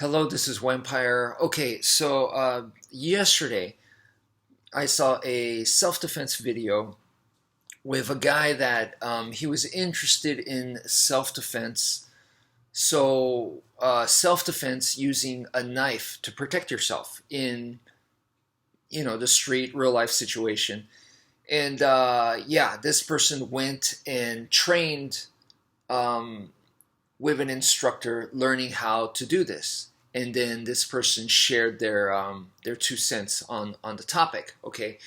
Hello, this is Vampire. Okay, so yesterday I saw a self-defense video with a guy that he was interested in self-defense. So self-defense using a knife to protect yourself in the street, real life situation. And yeah, this person went and trained um, with an instructor learning how to do this. And then this person shared their 2 cents on the topic. Okay,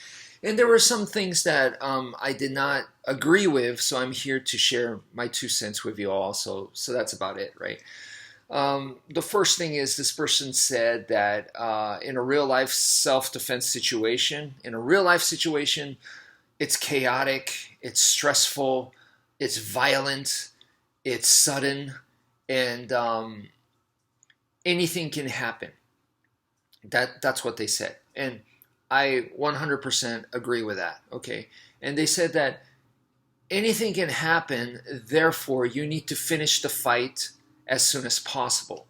and there were some things that I did not agree with, so I'm here to share my 2 cents with you all. So that's about it, right? The first thing is this person said that in a real life self defense situation, it's chaotic, it's stressful, it's violent, it's sudden, and anything can happen. That's what they said, and I 100% agree with that. Okay, and they said that anything can happen, therefore you need to finish the fight as soon as possible.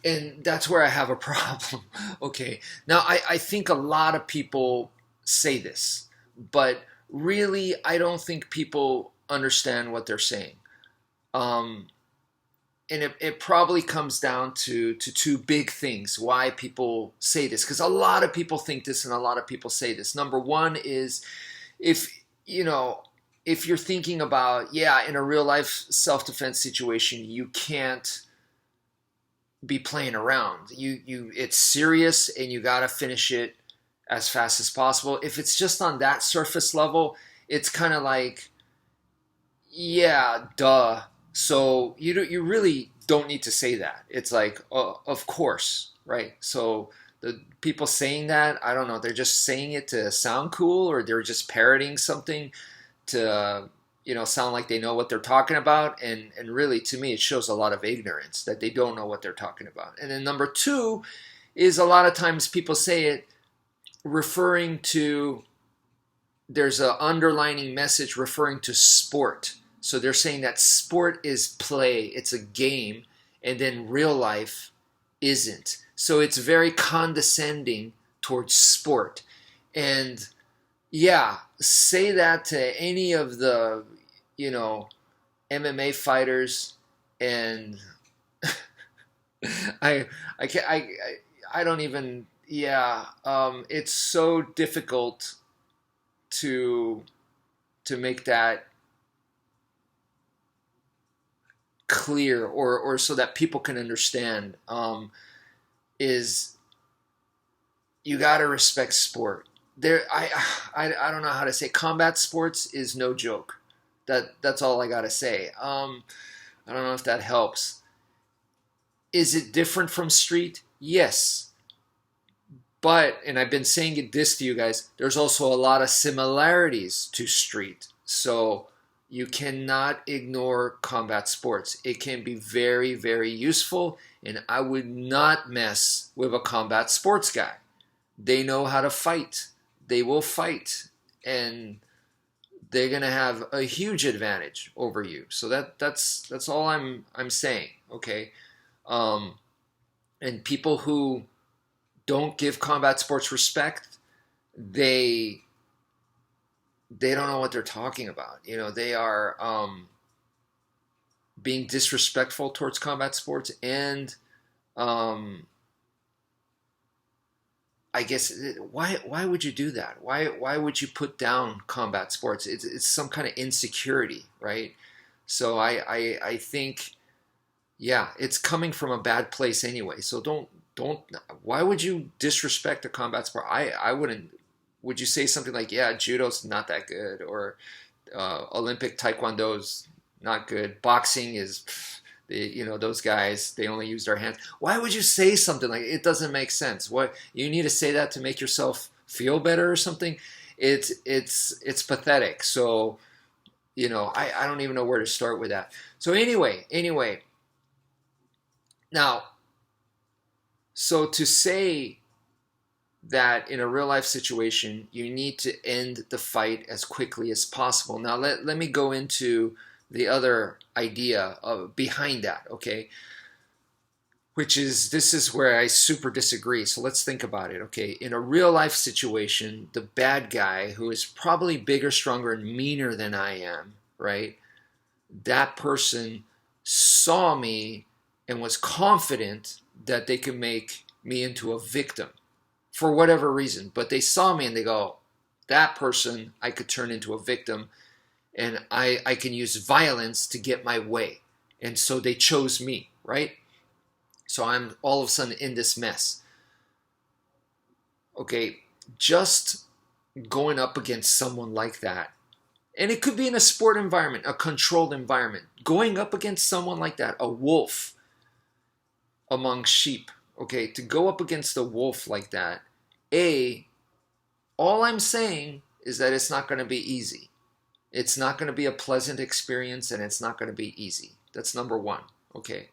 And that's where I have a problem. Okay, now I think a lot of people say this, but really I don't think people understand what they're saying. Um, and it probably comes down to two big things why people say this, because a lot of people think this and a lot of people say this. Number one is, if you know if you're thinking about, yeah, in a real life self-defense situation, you can't be playing around. You It's serious and you got to finish it as fast as possible. If it's just on that surface level, it's kind of like, yeah, duh. So you really don't need to say that. It's like, of course, right? So the people saying that, I don't know, they're just saying it to sound cool, or they're just parroting something to sound like they know what they're talking about. And really, to me, it shows a lot of ignorance that they don't know what they're talking about. And then number two is, a lot of times people say it referring to, there's an underlining message referring to sport. So they're saying that sport is play, it's a game, and then real life isn't. So it's very condescending towards sport. And yeah, say that to any of the, you know, MMA fighters, and I I can't I don't even, yeah, it's so difficult to make that clear, or so that people can understand, is you got to respect sport. I don't know how to say, combat sports is no joke. That's all I got to say. I don't know if that helps. Is it different from street? Yes. But, and I've been saying this to you guys, there's also a lot of similarities to street. So you cannot ignore combat sports. It can be very, very useful, and I would not mess with a combat sports guy. They know how to fight. They will fight, and they're gonna have a huge advantage over you. So that's all I'm saying. Okay, um, and people who don't give combat sports respect, they they don't know what they're talking about. They are being disrespectful towards combat sports, and um, I guess, why would you do that? Why would you put down combat sports? It's some kind of insecurity, right? So I think, yeah, it's coming from a bad place anyway. So don't why would you disrespect a combat sport? I wouldn't. Would you say something like, yeah, judo's not that good, or Olympic taekwondo's not good, boxing is, those guys, they only use their hands. Why would you say something like, it doesn't make sense? What, you need to say that to make yourself feel better or something? It's pathetic. So I don't even know where to start with that. So anyway, now, so to say that in a real life situation you need to end the fight as quickly as possible. Now let me go into the other idea of behind that. Okay, this is where I super disagree. So let's think about it. Okay, in a real life situation, the bad guy who is probably bigger, stronger, and meaner than I am, right? That person saw me and was confident that they could make me into a victim for whatever reason. But they saw me and they go, that person I could turn into a victim, and I can use violence to get my way. And so they chose me, right? So I'm all of a sudden in this mess. Okay, just going up against someone like that, and it could be in a sport environment, a controlled environment, going up against someone like that, a wolf among sheep, okay, to go up against a wolf like that, all I'm saying is that it's not going to be easy. It's not going to be a pleasant experience, and it's not going to be easy. That's number one, okay?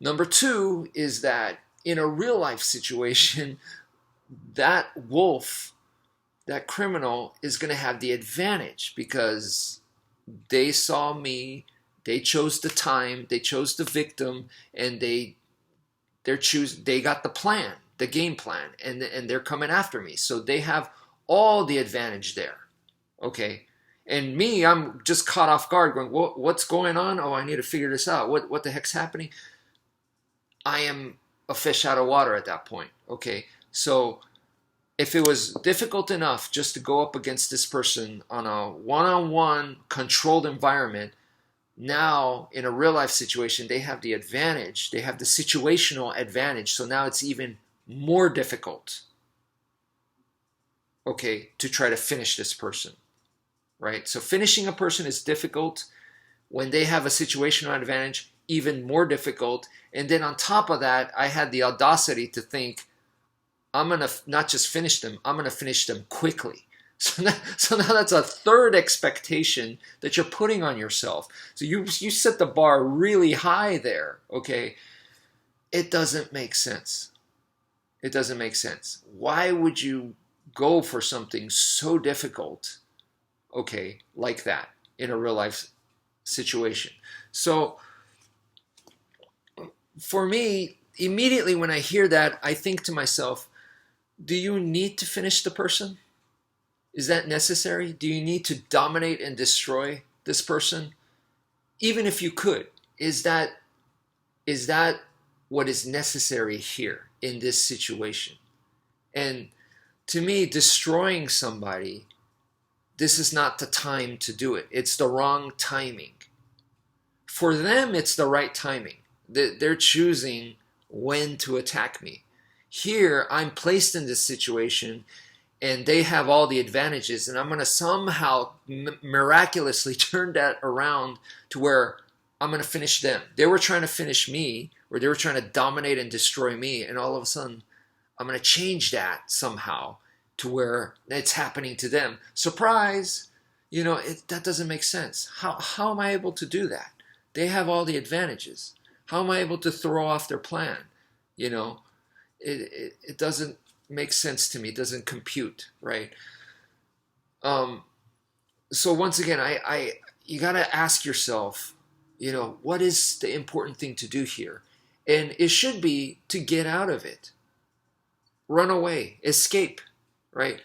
Number two is that in a real life situation, that wolf, that criminal, is going to have the advantage because they saw me, they chose the time, they chose the victim, and they got the plan, the game plan, and they're coming after me. So they have all the advantage there, okay? And me, I'm just caught off guard going, what's going on? Oh, I need to figure this out. What the heck's happening? I am a fish out of water at that point, okay? So if it was difficult enough just to go up against this person on a one-on-one controlled environment, now in a real life situation, they have the advantage. They have the situational advantage. So now it's even more difficult, okay, to try to finish this person, right? So finishing a person is difficult. When they have a situational advantage, even more difficult. And then on top of that, I had the audacity to think, I'm going to not just finish them, I'm going to finish them quickly. So now that's a third expectation that you're putting on yourself. So you set the bar really high there, okay? It doesn't make sense. It doesn't make sense. Why would you go for something so difficult, okay, like that in a real life situation? So for me, immediately when I hear that, I think to myself, do you need to finish the person? Is that necessary? Do you need to dominate and destroy this person? Even if you could, is that what is necessary here in this situation? And to me, destroying somebody, this is not the time to do it. It's the wrong timing. For them, it's the right timing. They're choosing when to attack me. Here, I'm placed in this situation, and they have all the advantages, and I'm going to somehow miraculously turn that around to where I'm going to finish them. They were trying to finish me, or they were trying to dominate and destroy me, and all of a sudden, I'm going to change that somehow to where it's happening to them. Surprise! That doesn't make sense. How am I able to do that? They have all the advantages. How am I able to throw off their plan? It doesn't make sense to me. It doesn't compute, right? So once again, you got to ask yourself, what is the important thing to do here? And it should be to get out of it. Run away, escape, right?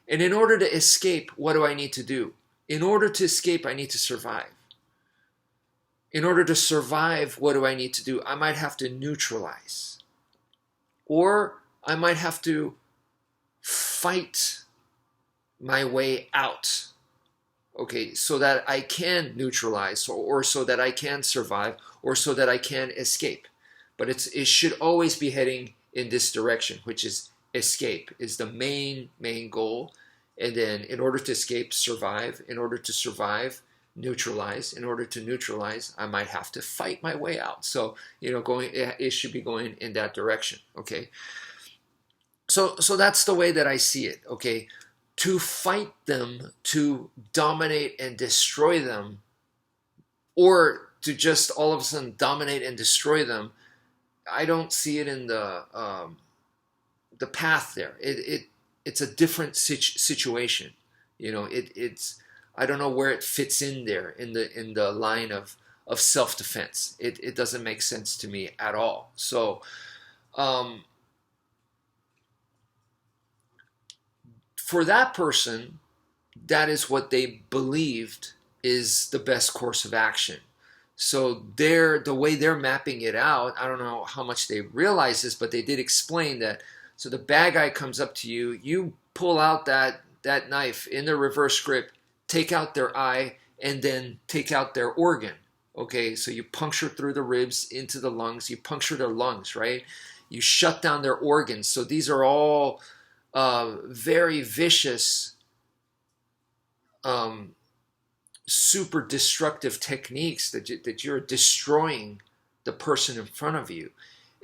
And in order to escape, what do I need to do? In order to escape, I need to survive. In order to survive, what do I need to do? I might have to neutralize. Or I might have to fight my way out, okay, so that I can neutralize, or so that I can survive, or so that I can escape. But it should always be heading in this direction, which is escape is the main goal. And then in order to escape, survive. In order to survive, neutralize. In order to neutralize, I might have to fight my way out. So, it should be going in that direction, okay? So that's the way that I see it, okay? To fight them, to dominate and destroy them, or to just all of a sudden dominate and destroy them, I don't see it in the path there. It's a different situation. It's I don't know where it fits in there in the line of of self-defense. It doesn't make sense to me at all. So for that person, that is what they believed is the best course of action. So the way they're mapping it out, I don't know how much they realize this, but they did explain that. So the bad guy comes up to you, you pull out that knife in the reverse grip, take out their eye, and then take out their organ. Okay, so you puncture through the ribs into the lungs, you puncture their lungs, right? You shut down their organs. So these are all very vicious, super destructive techniques that you're destroying the person in front of you.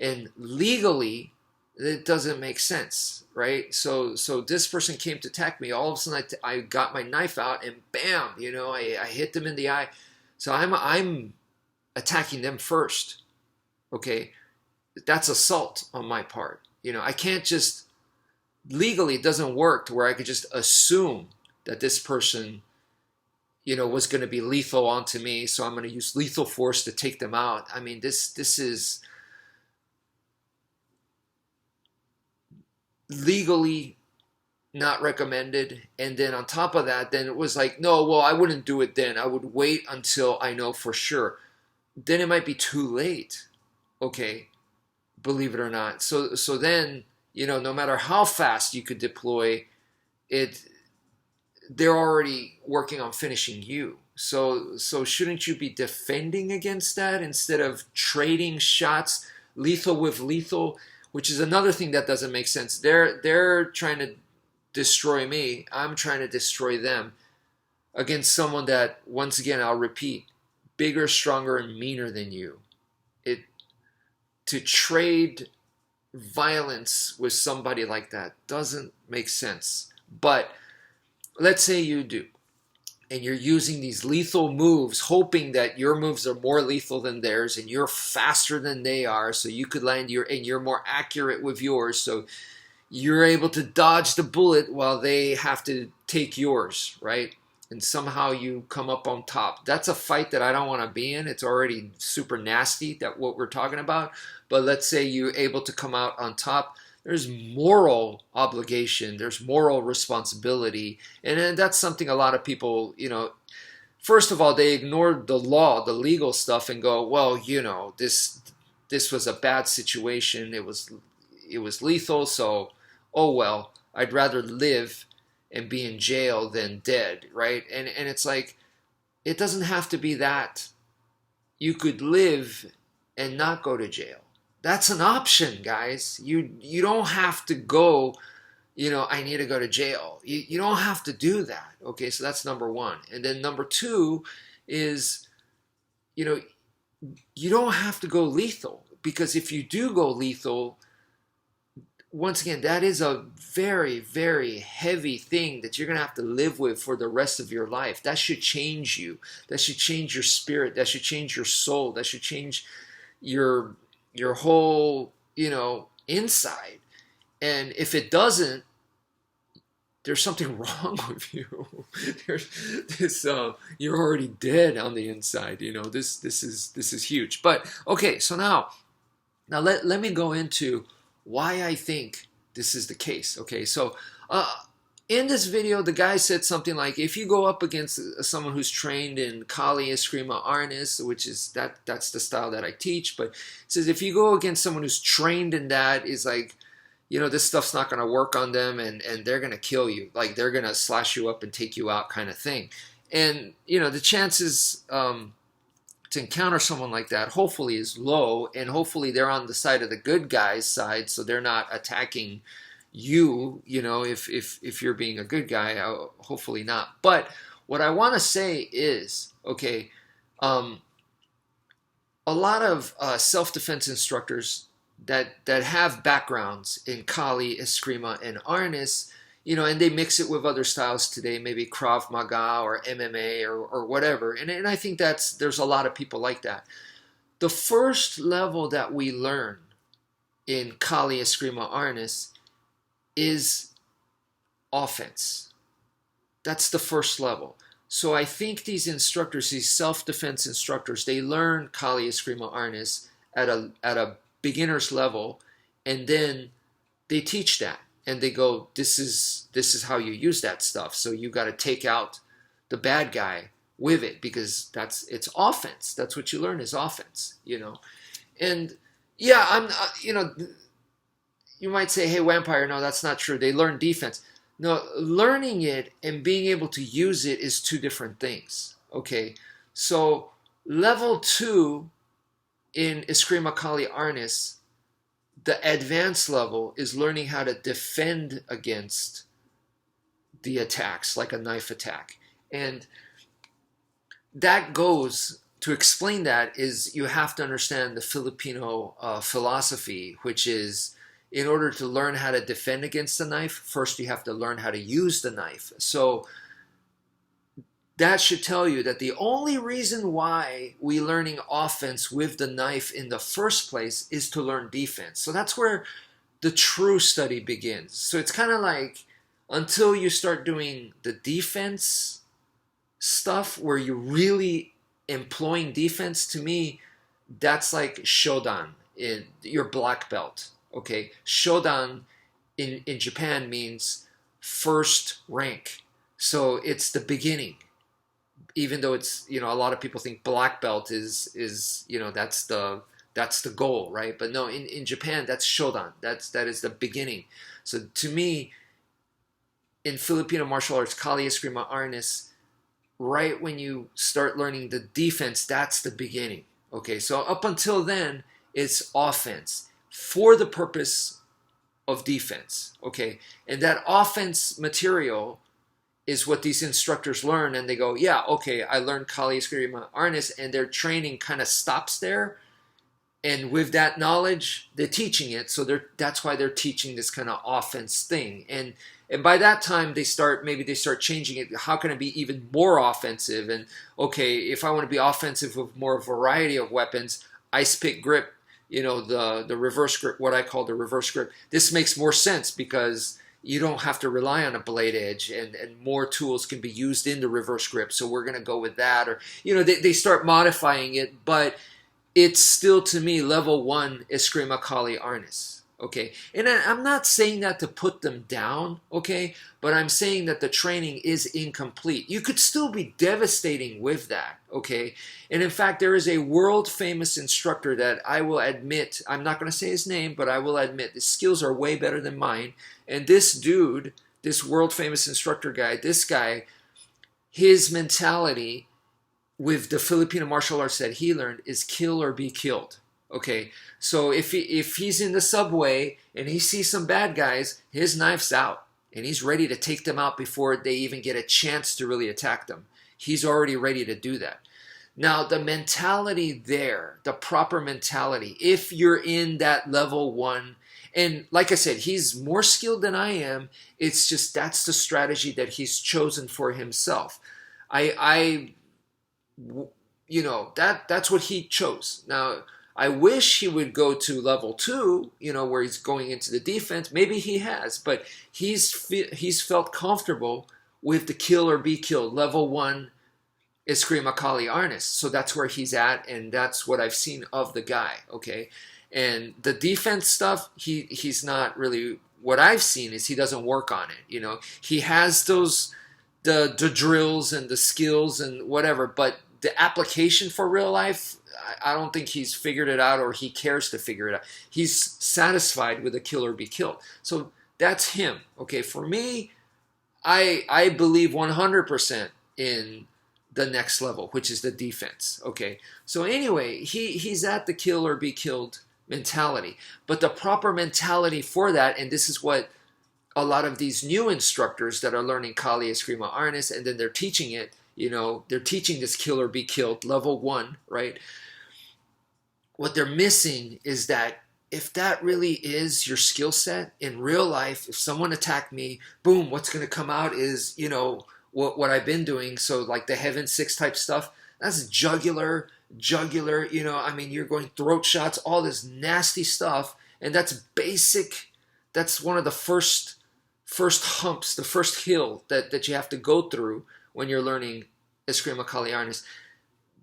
And legally, it doesn't make sense, right? So this person came to attack me. All of a sudden, I got my knife out, and bam, I hit them in the eye. So I'm attacking them first. Okay, that's assault on my part. I can't just legally, it doesn't work to where I could just assume that this person, was going to be lethal onto me, so I'm going to use lethal force to take them out. I mean, this is legally not recommended. And then on top of that, then it was like, no, well, I wouldn't do it then. I would wait until I know for sure. Then it might be too late. Okay, believe it or not. So then, no matter how fast you could deploy it, they're already working on finishing you. So shouldn't you be defending against that instead of trading shots, lethal with lethal, which is another thing that doesn't make sense. They're trying to destroy me. I'm trying to destroy them against someone that, once again, I'll repeat, bigger, stronger, and meaner than you. To trade violence with somebody like that doesn't make sense. But let's say you do, and you're using these lethal moves, hoping that your moves are more lethal than theirs, and you're faster than they are, so you could land and you're more accurate with yours, so you're able to dodge the bullet while they have to take yours, right? And somehow you come up on top. That's a fight that I don't want to be in. It's already super nasty, that what we're talking about. But let's say you're able to come out on top. There's moral obligation, there's moral responsibility, and that's something a lot of people, first of all, they ignore the law, the legal stuff, and go, well, this was a bad situation, it was lethal, so oh well, I'd rather live and be in jail than dead, right? And it's like, it doesn't have to be that. You could live and not go to jail. That's an option, guys. You don't have to go, I need to go to jail. You don't have to do that. Okay, so that's number one. And then number two is, you don't have to go lethal, because if you do go lethal, once again, that is a very, very heavy thing that you're going to have to live with for the rest of your life. That should change you. That should change your spirit. That should change your soul. That should change your whole, inside. And if it doesn't, there's something wrong with you. There's this, you're already dead on the inside. This is huge. But okay, so now let me go into why I think this is the case. Okay, so in this video, the guy said something like, if you go up against someone who's trained in Kali Eskrima Arnis, which is that's the style that I teach, but it says if you go against someone who's trained in that, is like, this stuff's not going to work on them, and they're going to kill you. Like, they're going to slash you up and take you out, kind of thing. And, the chances to encounter someone like that, hopefully, is low, and hopefully they're on the side of the good guy's side, so they're not attacking you, if you're being a good guy, hopefully not. But what I want to say is, okay, a lot of self-defense instructors that have backgrounds in Kali, Eskrima, and Arnis, and they mix it with other styles today, maybe Krav Maga or MMA or whatever. And I think there's a lot of people like that. The first level that we learn in Kali, Eskrima, Arnis is offense. That's the first level. So I think these instructors, these self-defense instructors, they learn Kali Eskrima Arnis at a beginner's level, and then they teach that, and they go, this is how you use that stuff. So you got to take out the bad guy with it, because it's offense. That's what you learn is offense, And yeah, you might say, hey, Vampire, no, that's not true. They learn defense. No, learning it and being able to use it is two different things. Okay, so level 2 in Eskrima Kali Arnis, the advanced level is learning how to defend against the attacks, like a knife attack. And that goes, to explain that, is you have to understand the Filipino philosophy, which is, in order to learn how to defend against the knife, first you have to learn how to use the knife. So that should tell you that the only reason why we learning offense with the knife in the first place is to learn defense. So that's where the true study begins. So it's kind of like, until you start doing the defense stuff where you're really employing defense, to me, that's like Shodan, in your black belt. Okay, Shodan in Japan means first rank. So it's the beginning. Even though it's, a lot of people think black belt is that's the goal, right? But no, in Japan, that's Shodan. That is the beginning. So to me, in Filipino martial arts, Kali Eskrima Arnis, right when you start learning the defense, that's the beginning. Okay, so up until then, it's offense for the purpose of defense. Okay, and that offense material is what these instructors learn, and they go, yeah, okay, I learned Kali Eskrima Arnis, and their training kind of stops there. And with that knowledge, they're teaching it, so that's why they're teaching this kind of offense thing. And by that time, they start changing it. How can it be even more offensive? And okay, if I want to be offensive with more variety of weapons, ice pick grip, the reverse grip, what I call the reverse grip. This makes more sense because you don't have to rely on a blade edge, and more tools can be used in the reverse grip. So we're going to go with that. Or, they start modifying it, but it's still, to me, level 1 Eskrima Kali Arnis. Okay, and I'm not saying that to put them down, okay, but I'm saying that the training is incomplete. You could still be devastating with that, okay, and in fact, there is a world famous instructor that I will admit, I'm not going to say his name, but I will admit his skills are way better than mine, and this dude, this world famous instructor guy, this guy, his mentality with the Filipino martial arts that he learned is kill or be killed. Okay, so if he's in the subway and he sees some bad guys, his knife's out, and he's ready to take them out before they even get a chance to really attack them. He's already ready to do that. Now, the mentality there, the proper mentality, if you're in that level 1, and like I said, he's more skilled than I am, it's just that's the strategy that he's chosen for himself. That's what he chose. Now, I wish he would go to level 2, where he's going into the defense. Maybe he has, but he's felt comfortable with the kill or be killed. Level 1 Eskrima Kali Arnis. So that's where he's at, and that's what I've seen of the guy, okay? And the defense stuff, he's not really, what I've seen is he doesn't work on it, He has the drills and the skills and whatever, but the application for real life, I don't think he's figured it out, or he cares to figure it out. He's satisfied with a kill or be killed. So that's him. Okay, for me, I believe 100% in the next level, which is the defense. Okay, so anyway, he's at the kill or be killed mentality. But the proper mentality for that, and this is what a lot of these new instructors that are learning Kali Eskrima Arnis, and then they're teaching it, they're teaching this kill or be killed, level 1, right? What they're missing is that if that really is your skill set in real life, if someone attacked me, boom, what's going to come out is, what I've been doing. So like the Heaven 6 type stuff, that's jugular, you're going throat shots, all this nasty stuff. And that's basic. That's one of the first humps, the first hill that you have to go through when you're learning Eskrima Kaliarnis.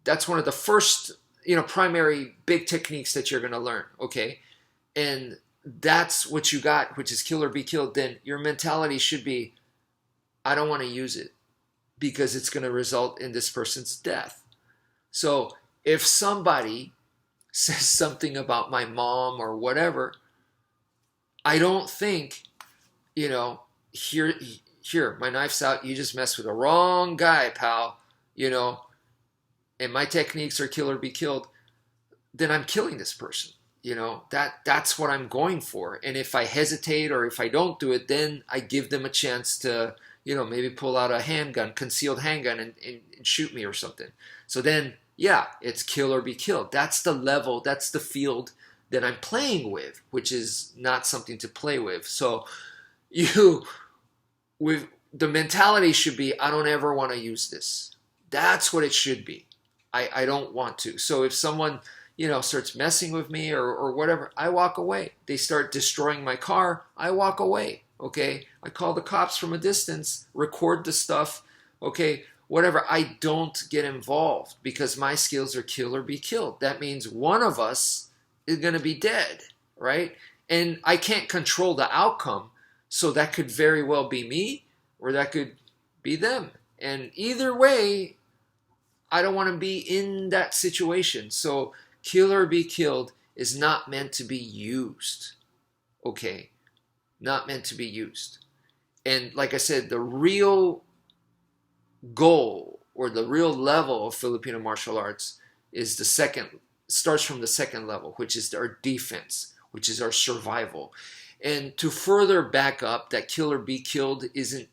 That's one of the first, you know, primary big techniques that you're going to learn, okay? And that's what you got, which is kill or be killed. Then your mentality should be, I don't want to use it because it's going to result in this person's death. So if somebody says something about my mom or whatever, I don't think, you know, here, my knife's out. You just messed with the wrong guy, pal. You know, and my techniques are kill or be killed. Then I'm killing this person. You know, that's what I'm going for. And if I hesitate or if I don't do it, then I give them a chance to, you know, maybe pull out a handgun, concealed handgun, and shoot me or something. So then, yeah, it's kill or be killed. That's the level, that's the field that I'm playing with, which is not something to play with. So with the mentality should be, I don't ever want to use this. That's what it should be. I don't want to. So if someone, you know, starts messing with me or whatever, I walk away. They start destroying my car, I walk away. Okay, I call the cops from a distance, record the stuff. Okay, whatever. I don't get involved because my skills are kill or be killed. That means one of us is going to be dead, right? And I can't control the outcome. So that could very well be me or that could be them. And either way, I don't want to be in that situation. So kill or be killed is not meant to be used. Okay, not meant to be used. And like I said, the real goal or the real level of Filipino martial arts is starts from the second level, which is our defense, which is our survival. And to further back up that kill or be killed isn't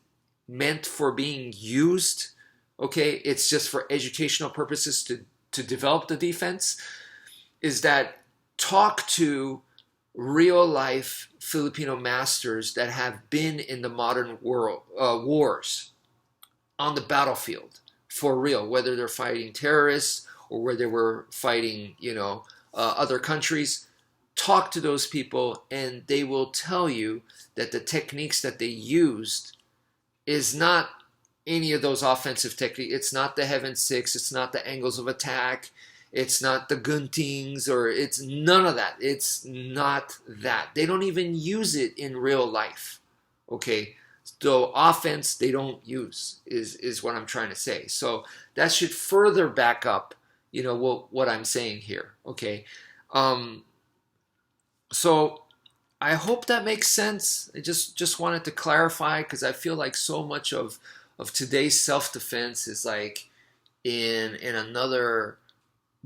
meant for being used, okay? It's just for educational purposes to develop the defense, is that talk to real life Filipino masters that have been in the modern world wars on the battlefield for real, whether they're fighting terrorists or whether they were fighting, you know, other countries. Talk to those people and they will tell you that the techniques that they used is not any of those offensive techniques. It's not the Heaven Six. It's not the angles of attack. It's not the guntings, or it's none of that. It's not that. They don't even use it in real life. Okay? So offense they don't use is what I'm trying to say. So that should further back up, you know, what I'm saying here. Okay? So I hope that makes sense. I just wanted to clarify because I feel like so much of today's self-defense is like in another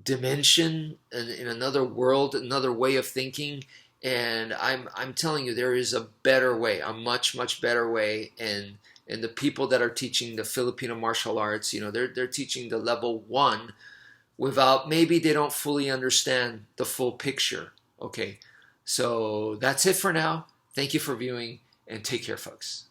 dimension, in another world, another way of thinking. And I'm telling you, there is a better way, a much better way. And the people that are teaching the Filipino martial arts, you know, they're teaching the level 1 without, maybe they don't fully understand the full picture. Okay. So that's it for now. Thank you for viewing and take care, folks.